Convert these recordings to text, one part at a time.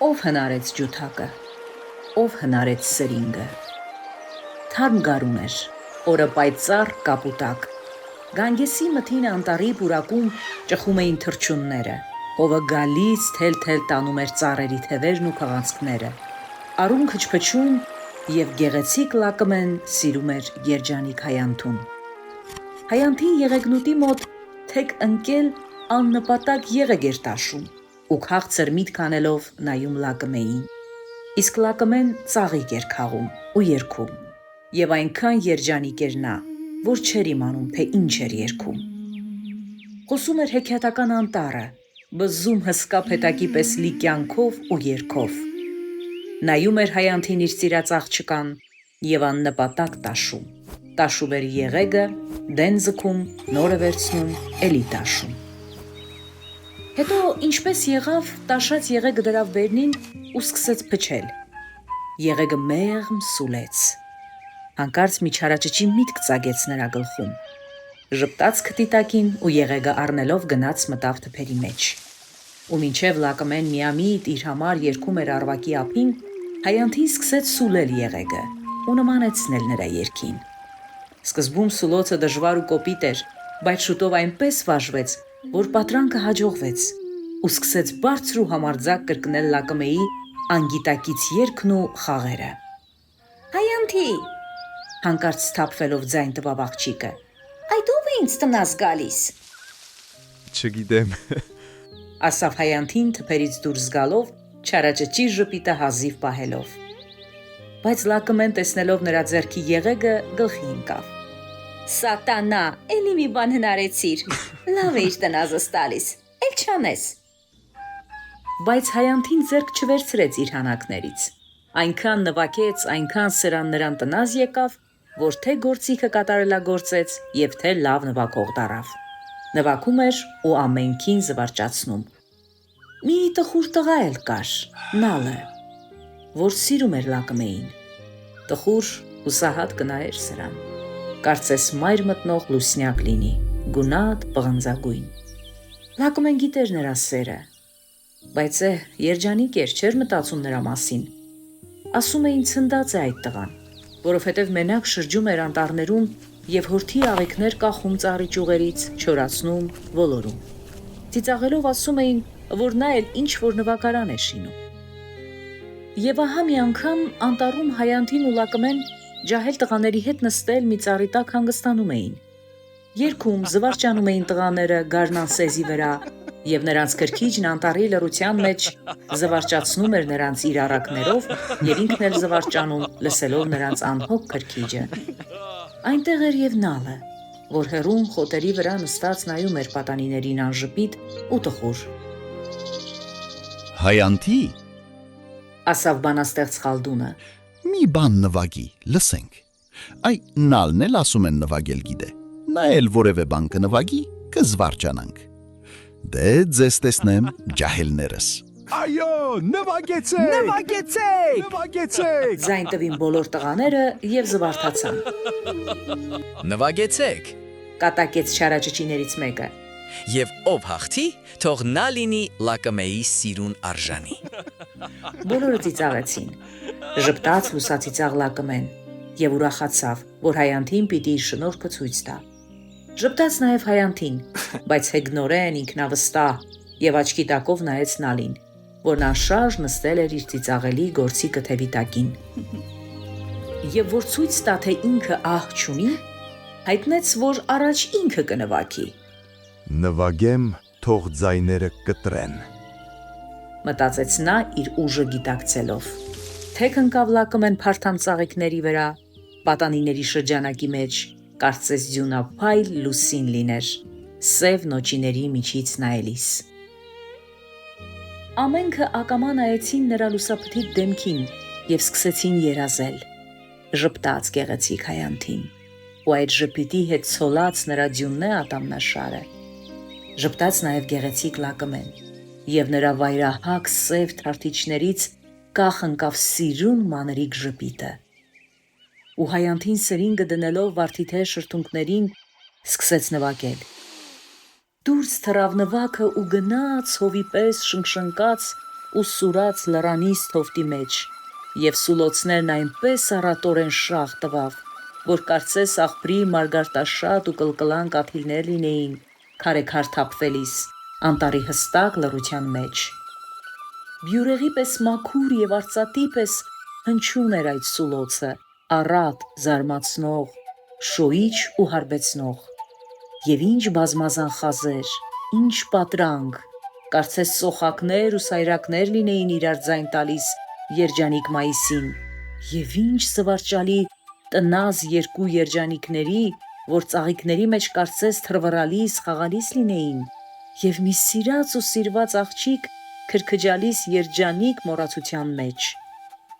Ով հնարեց ջութակը, ով հնարեց սրինգը, թարմ գարուն էր, օրը պայծառ կապուտակ, Գանգեսի մթին անտառի պուրակում ճխում էին թռչունները, հովը գալիս թել-թել տանում էր ծառերի թևերն ու քաղանցքները, արուն քչփչում և գեղեցիկ լակմեն սիրում էր երջանիկ Հայանթուն։ Հայանթին եղեգնուտի մոտ թեք ընկել աննպատակ եղեգ էր տաշում ու քաղցր միտք անելով նայում լակմեին, իսկ լակմեն ծաղիկ էր քաղում ու երգում, և այնքան երջանիկ էր նա, որ չէր իմանում, թե ինչ էր երգում։ Խոսում էր հեքիաթական անտառը, բզում հսկա փետակի պես լի կյանքով ու երգով։ Նայում էր Հայանթին իր սիրած աղջկան և աննպատակ տաշում, տաշում էր եղեգը, դեն ձգում, նորը վերցնում, էլի տաշում։ Հետո ինչպես եղավ, տաշած եղեգը դրավ բերնին ու սկսեց փչել։ Եղեգը մեղմ սուլեց։ Հանկարծ մի չարաճճի միտք ծագեց նրա գլխում։ Ժպտաց քթի տակին ու եղեգը առնելով գնաց մտավ թփերի մեջ։ Ու մինչև լակմեն միամիտ իր համար երգում էր արվակի ափին, Հայանթին սկսեց սուլել եղեգը ու նմանեցնել նրա երգին։ Սկզբում սուլոցը դժվար ու կոպիտ էր, բայց շուտով այնպես վարժվեց, որ պատրանքը հաջողվեց ու սկսեց բարձր ու համարձակ կրկնել լակմեի անգիտակից երգն ու խաղերը։ Հայանթի, հանկարծ սթափվելով ձայն տվավ աղջիկը, այդ ով է ինձ տնաս գալիս։ Չգիտեմ, ասավ Հայանթին թփերից դուրս գալով, չարաճճի ժպիտը հազիվ պահելով։ Բայց լակմեն տեսնելով նրա ձեռքի եղեգը գլխի ընկավ։ Սատանա, էլի մի բան հնարեցիր, լավ էիր տնազս տալիս, էլ չանես։ Բայց Հայանթին ձեռք չվերցրեց իր հանակներից, այնքան նվագեց, այնքան սրան նրան տնազ եկավ, որ թե գործիքը կատարելագործեց և թե լավ նվագող դառավ։ Նվագում էր ու ամենքին զվարճացնում։ Մի տխուր տղա էլ կար, Նալը, որ սիրում էր լակմեին։ Տխուր հուսահատ կնայեր սրան, կարծես մայր մտնող լուսնյակ լինի, գունատ պղնձագույն։ Լակմեն գիտեր նրա սերը, բայց երջանիկ էր, չէր մտածում նրա մասին։ Ասում էին ցնդած է այդ տղան, որովհետև մենակ շրջում էր անտառներում և հորթի աղիքներ կախում ծառի ճյուղերից, չորացնում, ոլորում։ Ծիծաղելով ասում էին, որ նա էլ ինչ-որ նվագարան է շինում։ Եվ ահա մի անգամ անտառում Հայանթին ու լակմեն ջահել տղաների հետ նստել մի ծառի տակ հանգստանում էին։ Երգում, զվարճանում էին տղաները գարնան սեզի վրա, և նրանց քրքիջն անտառի լռության մեջ զվարճացնում էր նրանց իր առակներով և ինքն էլ զվարճանում, լսելով նրանց անհոգ քրքիջը։ Այնտեղ էր և Նալը, որ հեռուն խոտերի վրա նստած նայում էր պատանիներին անժպիտ ու տխուր։ Հայանթի, ասավ բանաստեղծ Խալդունը, մի բան նվագի, լսենք։ Այ Նալն էլ ասում են նվագել գիտե, նա էլ որևէ բան կնվագի, կզվարճանանք։ Դե ձեզ տեսնեմ, ջահելներս։ այո, նվագեցեք, ձայն տվին բոլոր տղաները և զվարթացան։ Նվագեցեք, Կատակեց չարաճճիներից մեկը։ և ով հաղթի, թող նա լինի լակմեի սիրուն արժանի։ Բոլորը ծիծաղեցին։ Ժպտաց լուսածիծաղ լակմեն և ուրախացավ, որ Հայանթին պիտի իր շնորհքը ցույց տա։ Ժպտաց նաև Հայանթին, բայց հեգնորեն ինքնավստահ և աչքի տակով նայեց Նալին, որն անշարժ նստել էր իր ծիծաղելի գործի կթևի տակին։ Եվ որ ցույց տա, թե ինքը ահ չունի, հայտնեց, որ առաջ ինքը կնվագի։ Նվագեմ, թող ձայները կտրեն։ Մտածեց նա իր ուժը գիտակցելով։ Թեք ընկավ լակմեն փարթամ ծաղիկների վրա, պատանիների շրջանակի մեջ, կարծես ձյունափայլ լուսին լիներ, սև նոճիների միջից նայելիս։ Ամենքը ակամա նայեցին նրա լուսափթիկ դեմքին և սկսեցին երազել։ Ժպտաց գեղեցիկ Հայանթին, ու այդ ժպիտի հետ ցոլաց նրա ձյուննե ատամնաշարը։ Ժպտաց նաև գեղեցիկ լակմեն, և նրա վայրահակ սև թարթիչներից կախ ընկավ սիրուն մանրիկ ժպիտը։ Ու Հայանթին սրինգը դնելով վարդիթե շրթունքներին սկսեց նվագել։ Դուրս թռավ նվագը ու գնաց հովի պես շնկշնկաց ու սուրաց լրանից թովտի մեջ, եւ սուլոցներն այնպես առատորեն շաղ տվավ, որ կարծես աղբրի մարգարտաշատ ու կլկլան կաթիլներ լինեին քարեքար թափվելիս անտառի հստակ լռության մեջ։ Բյուրեղի պես մաքուր եւ արծաթի պես հնչուն էր այդ սուլոցը, առատ, զարմացնող, շոյիչ ու հարբեցնող։ Եվ ինչ բազմազան խազեր, ինչ պատրանք, կարծես սոխակներ ու սայրակներ լինեին իրար ձայն տալիս երջանիկ մայիսին, եւ ինչ զվարճալի տնազ երկու երջանիկների, որ ծաղիկների մեջ կարծես թրվռալիս, խաղալիս լինեին, եւ մի սիրած ու սիրված աղջիկ քրքջալիս երջանիկ մոռացության մեջ։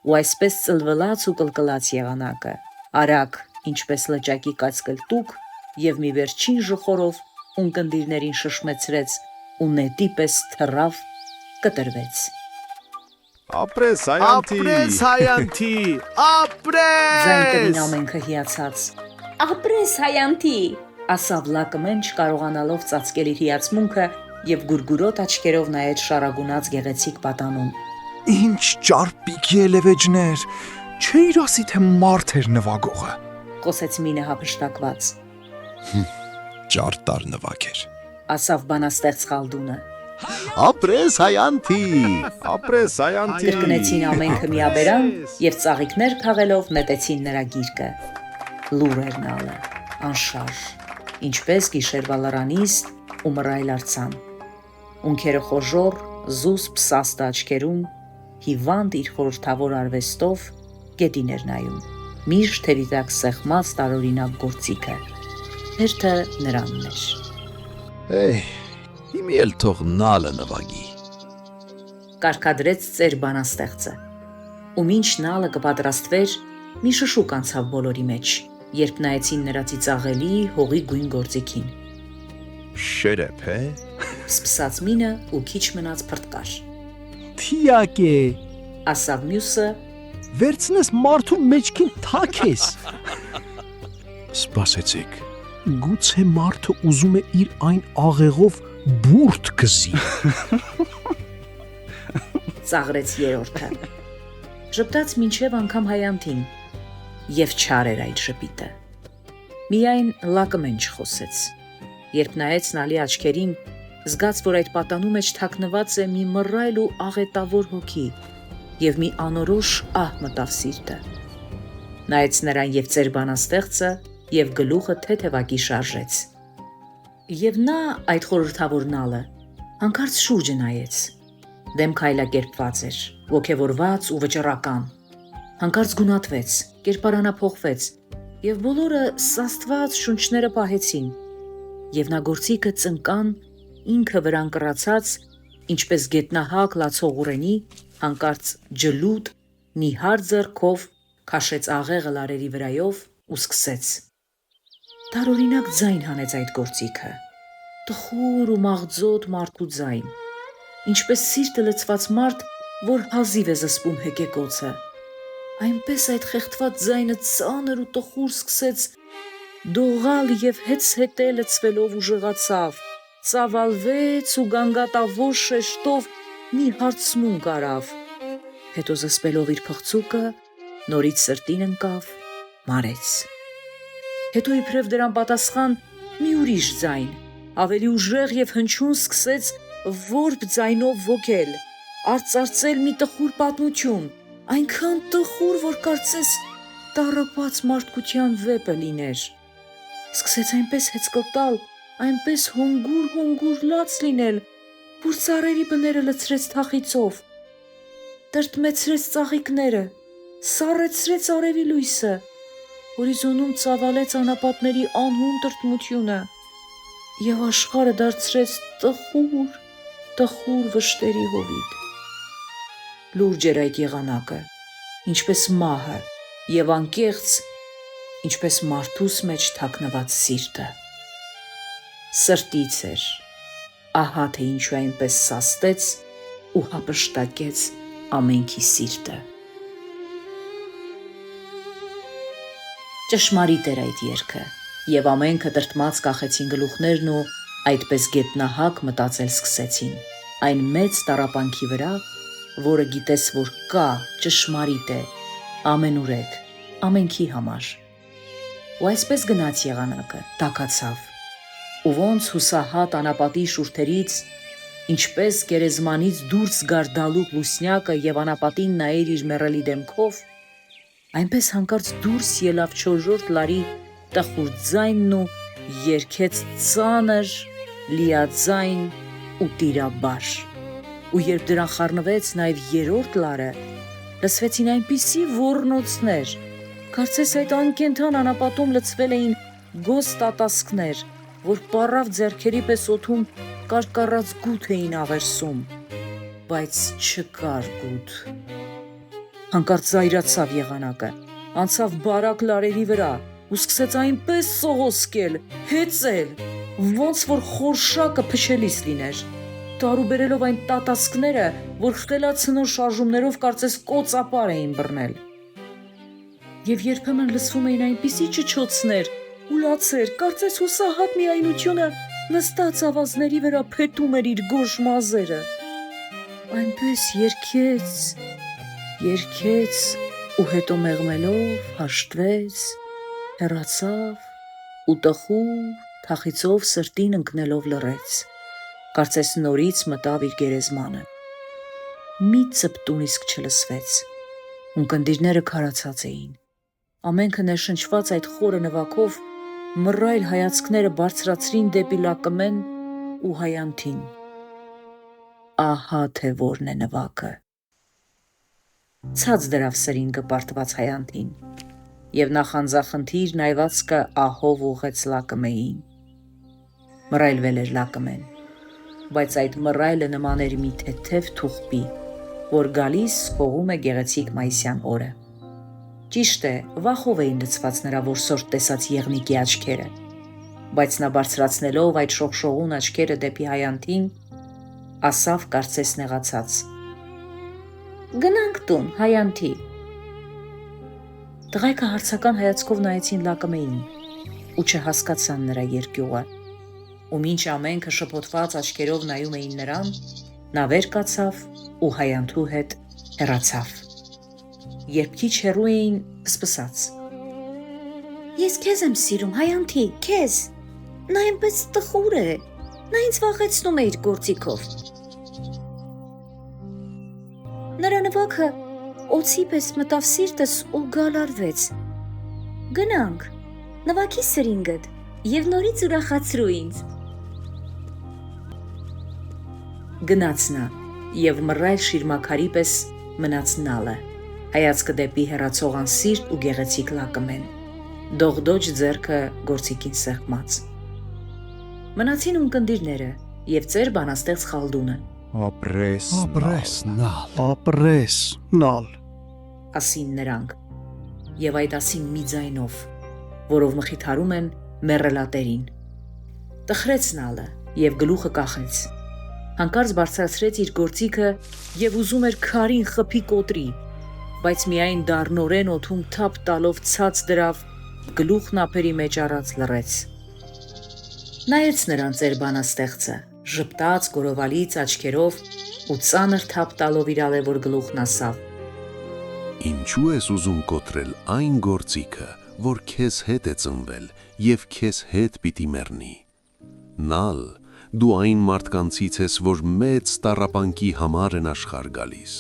Ու այսպես ծլվլած ու կլկլած եղանակը, արագ, ինչպես լճակի կացկլտուկ, եւ մի վերջին ժխորով ունկնդիրներին շշմեցրեց ու նետի պես թռավ, կտրվեց։ Ապրես հայանտի։ Ապրես հայանտի, Ձայն կրին ապրես։ ամենքը հիացած։ Ապրես հայանտի, ասավ լակմեն չկարողանալով ծածկել իր հիացմունքը եւ գուրգուրոտ աչքերով նայեց շարագունած գեղեցիկ պատանուն։ Ինչ ճարպիկ ելևեջներ, չէիր ասի թե մարդ էր նվագողը։ Խոսեց մինը հափշտակված, Ճարտար նվագեր։ ասավ բանաստեղծ Խալդունը։ Ապրես հայանտի։ Ապրես հայանտի։ Կրկնեցին ամենքը միաբերան եւ ծաղիկներ քաղելով նետեցին նրա գիրկը։ Լուր էր նալը, անշարժ, ինչպես գիշերվա լրանիստ ու մռայլ արձան։ Ունքերը խոժոր, զուսպ սաստը աչքերում, հիվանդ իր խորհրդավոր արվեստով գետին էր նայում։ Միշտ թևի տակ սեղմած տարօրինակ գործիքը։ Հերթը նրանն էր։ Էй, հիմի էլ թող նալը նվագի։ Կարգադրեց ծեր բանաստեղծը։ Ու մինչ նալը կպատրաստվեր, մի շշուկ անցավ բոլորի մեջ, երբ նայեցին նրա ծիծաղելի հողի գույն գործիքին։ Շերեփ է։ Սպսած մինը ու քիչ մնաց փրտկար։ Թիակ է, Ասավ մյուսը, վերցնես մարդու մեջքին թաքես։ Սպասեցեք, գուցե մարդը ուզում է իր այն աղեղով բուրդ գզի։ ծաղրեց երրորդը։ Ժպտաց մինչև անգամ հայանտին, եւ չար էր այդ ժպիտը։ Միայն լակմեն չխոսեց։ Երբ նայեց նալի աչքերին, զգաց, որ այդ պատանու մեջ թաքնված է մի մռայլ ու աղետավոր հոգի, եւ մի անորոշ ահ մտավ սիրտը։ Նայեց նրան եւ ծեր բանաստեղծը, եւ գլուխը թեթևակի շարժեց։ Եվ նա այդ խորհրդավոր նալը հանկարծ շուրջը նայեց։ Դեմ քայլակերպված էր, ոգևորված ու վճռական։ Հանկարծ գունատվեց, կերպարանափոխվեց, եւ բոլորը սաստված շունչները պահեցին։ Եվ նա գործիքը ծնկան, ինքը վրան կռացած, ինչպես գետնահակ լացող ուրենի, հանկարծ ջլուտ, նիհար ձեռքով քաշեց աղեղը լարերի վրայով ու սկսեց։ Տարօրինակ ձայն հանեց այդ գործիքը, տխուր ու մաղձոտ մարդու ձայն, ինչպես սիրտը լցված մարդ, որ հազիվ է զսպում հեկեկոցը։ Այնպես այդ խեղդված ձայնը ծանր ու տխուր սկսեց դողալ եւ հեծհետե լցվելով ուժեղացավ, ծավալվեց ու գանգատավոր շեշտով մի հարցմունք արավ։ Հետո զսպելով իր փղծուկը, նորից սրտին ընկավ, մարեց։ Հետո իբրև դրան պատասխան մի ուրիշ ձայն, ավելի ուժեղ եւ հնչյուն սկսեց որբ ձայնով ոգել, արծարծել մի տխուր պատմություն, այնքան տխուր, որ կարծես տառապած մարդկության վեպը լիներ։ Սկսեց այնպես հեծկլտալ, այնպես հոնգուր լաց լինել, որ ծառերի բները լցրեց թախիծով, տրտմեցրեց ծաղիկները, սառեցրեց արևի լույսը, հորիզոնում ծավալեց անապատների անհուն տրտմությունը եւ աշխարհը դարձրեց տխուր վշտերի հովիտ։ Լուրջ էր այդ եղանակը, ինչպես մահը եւ անկեղծ, ինչպես մարդուս մեջ թաքնված սիրտը։ Սրտից էր, ահա թե ինչու այնպես սաստեց ու հափշտակեց ամենքի սիրտը։ Ճշմարիտ էր այդ երգը, եւ ամենքը տրտմած կախեցին գլուխներն ու այդպես գետնահակ մտածել սկսեցին, այն մեծ տառապանքի վրա, որը գիտես, որ կա, ճշմարիտ է, ամենուրեք, ամենքի համար։ Ու այսպես գնաց եղանակը, տաքացավ, ու ոնց հուսահատ անապատի շուրթերից, ինչպես գերեզմանից դուրս գար դալուկ լուսնյակը եւ անապատին նայեր իր մեռելի դեմքով, այնպես հանկարծ դուրս ելավ չորրորդ լարի տխուր ձայնն ու երգեց ծանր, լիաձայն ու տիրաբար։ Ու երբ դրան խառնվեց նաև երրորդ լարը, լսվեցին այնպիսի ոռնոցներ, կարծես այդ անկենդան անապատում լցվել էին գոզ տատասկներ, որ պառավ ձեռքերի պես օդում կարկառած գութ էին աղերսում, բայց չկար գութ։ Հանկարծ զայրացավ եղանակը, անցավ բարակ լարերի վրա ու սկսեց այնպես սողոսկել, հեծել, ոնց որ խորշակը փչելիս լիներ, տարուբերելով այն տատասկները, որ խելացնոր շարժումներով կարծես կոծապար էին բռնել։ Եվ երբեմն լսվում էին այնպիսի ճչոցներ ու լացեր, կարծես հուսահատ միայնությունը նստած ավազների վրա փետում էր իր գորշ մազերը։ Այնպես երգեց ու հետո մեղմելով հաշտվեց, հեռացավ ու տխուր թախիծով սրտին ընկնելով լռեց, կարծես նորից մտավ իր գերեզմանը։ Մի ծպտուն իսկ չլսվեց, ունկնդիրները քարացած էին, ամենքը ներշնչված այդ խորը նվագով մռայլ հայացքները բարձրացրին դեպի Լակմեն ու Հայանթին։ Ահա թե որն է նվագը։ Ցած դրավ սրինգը պարտված Հայանթին, եւ նախանձախնդիր նայվածքը ահով ուղեց Լակմեին։ Մռայլվել էր Լակմեն, բայց այդ մռայլը նման էր մի թեթև թուղպի, որ գալիս հողում է գեղեցիկ մայիսյան օրը։ Ճիշտ է, վախով էին լցված նրա որսորդ տեսած եղնիկի աչքերը, բայց նա բարձրացնելով այդ շողշողուն աչքերը դեպի Հայանթին, ասավ կարծես նեղացած. «Գնանք տուն, Հայանթի»։ Տղայքը հարցական հայացքով նայեցին Լակմեին ու չհասկացան նրա երկյուղը, ու մինչ ամենքը շփոթված աչքերով նայում էին նրան, նա վեր կացավ ու Հայանթու հետ հեռացավ։ Երբ քիչ հեռու էին, սկսած. «Ես քեզ եմ սիրում, Հայանթի, քեզ, նա այնպես տխուր է, նա ինձ վախեցնում է իր գործիքով։ Նրա նվագը օձի պես մտավ սիրտս ու գալարվեց։ Գնանք, նվագի սրինգդ և նորից ուրախացրու ինձ»։ Գնաց նա և մռայլ շիրմաքարի պես մնաց նալը, հայացքը դեպի հեռացող անսիրտ ու գեղեցիկ Լակմեն, դողդոջ ձեռքը գործիքին սեղմած։ Մնացին ունկնդիրները և ծեր բանաստեղծ Խալդունը։ Ապրես նալ, ասին նրանք, և այդ ասին մի ձայնով, որով մխիթարում են մեռելատերին։ Տխրեց նալը և գլուխը կախեց, հանկարծ բարձրացրեց իր գործիքը և ուզում էր քարին խփի կոտրի, բայց միայն դառնորեն օդում թափ տալով ցած դրավ, գլուխն ափերի մեջ առած լռեց։ Նայեց նրան ծեր բանաստեղծը, ժպտաց գորովալից աչքերով ու ծանր թափ տալով իր ալևոր գլուխն ասավ. Ինչու ես ուզում կոտրել այն գործիքը, որ քեզ հետ է ծնվել և քեզ հետ պիտի մեռնի։ Նալ, դու այն մարդկանցից ես, որ մեծ տառապանքի համար են աշխարհ գալիս,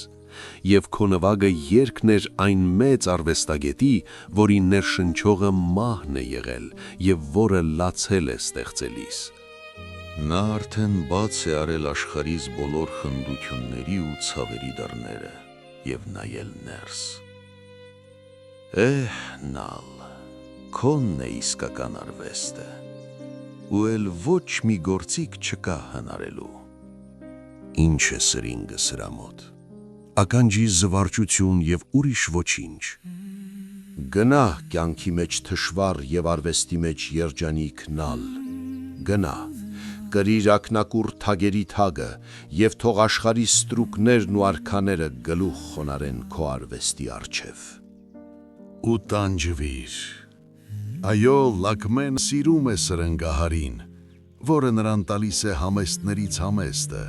և քո նվագը երգն էր այն մեծ արվեստագետի, որի ներշնչողը մահն է եղել և որը լացել է ստեղծելիս։ Նա արդեն բաց է արել աշխարհիս բոլոր խնդությունների ու ցավերի դռները և նայել ներս։ Նալ, քոնն է իսկական արվեստը, ու էլ ոչ մի գործիք չկա հնարելու։ Ինչ է սրինգը սրա մոտ, ականջի զվարճություն և ուրիշ ոչինչ։ Գնա կյանքի մեջ թշվառ և արվեստի մեջ երջանիկ Նալ, գնա, կրիր ակնակուռ թագերի թագը և թող աշխարհի ստրուկներն ու արքաները գլուխ խոնարեն քո արվեստի առջև։ Ու տանջվիր, այո, Լակմեն սիրում է սրնգահարին, որը նրան տալիս է համեստներից համեստը,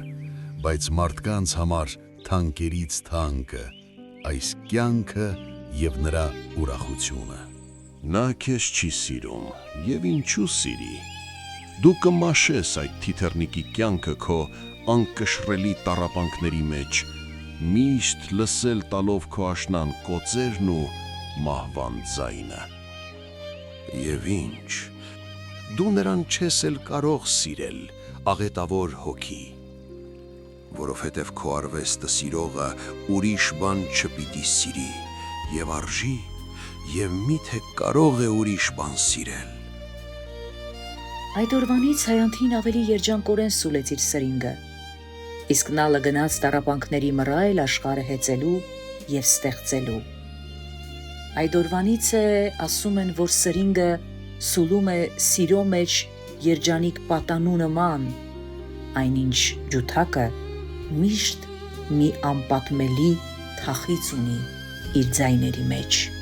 բայց մարդկանց համար թանկերից թանկը, այս կյանքը եւ նրա ուրախությունը։ Նա քեզ չի սիրում, եւ ինչու սիրի։ Դու կմաշես այդ թիթեռնիկի կյանքը քո անկշռելի տառապանքների մեջ, միշտ լսել տալով քո աշնան կոծերն ու մահվան ձայնը։ Եվ ինչ, դու նրան չես էլ կարող սիրել, աղետավոր հոգի, որովհետև քո արվեստը սիրողը ուրիշ բան չպիտի սիրի, եւ արժի, եւ միթե կարող է ուրիշ բան սիրել։ Այդ օրվանից Հայանթին ավելի երջանկորեն սուլեց իր սրինգը, իսկ նա լգնաց տառապանքների մռայլ աշխարհը հեծելու եւ ստեղծելու։ Այդ օրվանից է ասում են, որ սրինգը սուլում է սիրո մեջ երջանիկ պատանու նման, այնինչ ջութակը միշտ մի անպատմելի թախիծ ունի իր ձայների մեջ։